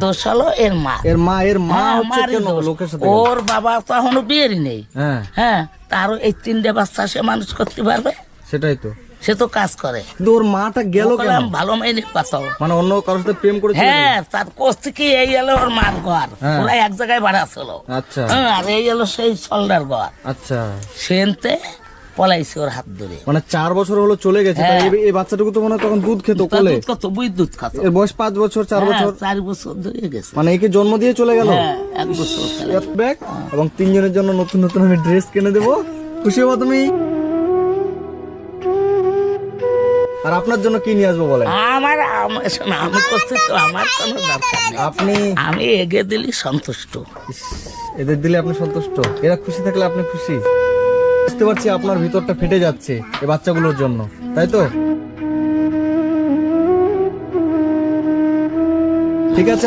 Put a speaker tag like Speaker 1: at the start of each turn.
Speaker 1: দোষ হলো এর মা।
Speaker 2: এর মা হচ্ছে
Speaker 1: আমারই
Speaker 2: কেন
Speaker 1: দোষ।
Speaker 2: লোকের সাথে
Speaker 1: ওর বাবা তো এখনো বিয়েরই নেই।
Speaker 2: হ্যাঁ
Speaker 1: হ্যাঁ, তারও এই 3টে বাচ্চা সে মানুষ করতে পারবে?
Speaker 2: সেটাই তো।
Speaker 1: সে তো কাজ করে।
Speaker 2: কিন্তু ওর মাটা গেল কেন?
Speaker 1: বললাম, ভালো মেয়ে কথা।
Speaker 2: মানে অন্য কারোর সাথে প্রেম করেছিল?
Speaker 1: হ্যাঁ, তার কোচ থেকে এই এলো ওর মার ঘর।
Speaker 2: হ্যাঁ।
Speaker 1: ওরা এক জায়গায় ভাড়া ছিল।
Speaker 2: আচ্ছা
Speaker 1: হ্যাঁ, আর এই এলো সেই সলডার ঘর।
Speaker 2: আচ্ছা,
Speaker 1: সেনতে পলাইছে ওর হাত ধরে।
Speaker 2: মানে 4 বছর হলো চলে গেছে।
Speaker 1: হ্যাঁ।
Speaker 2: তাই এই বাচ্চাটুকু তো মনে হয় তখন দুধ খেত
Speaker 1: তার
Speaker 2: কোলে।
Speaker 1: দুধ কত বিদ্যুৎ খাত।
Speaker 2: এর বয়স 5 বছর 4 বছর।
Speaker 1: 4 বছর ধরে গেছে।
Speaker 2: মানে একে জন্ম দিয়ে চলে গেল।
Speaker 1: হ্যাঁ, 1 বছর খেলা।
Speaker 2: এক ব্যাগ এবং 3 জনের জন্য নতুন নতুন আমি ড্রেস কিনে দেবো। খুশি হবো তুমি? আর আপনার জন্য কি নিয়ে আসবো বলেন?
Speaker 1: শোনো, আমি করছি তো, আমার কোনো দরকার নেই।
Speaker 2: আপনি
Speaker 1: আমি এগিয়ে দিলি সন্তুষ্ট।
Speaker 2: এদের দিলে আপনি সন্তুষ্ট? এরা খুশি থাকলে আপনি খুশি? বুঝতে পারছি আপনার ভিতরটা ফেটে যাচ্ছে এই বাচ্চাগুলোর জন্য, তাই তো? ঠিক আছে।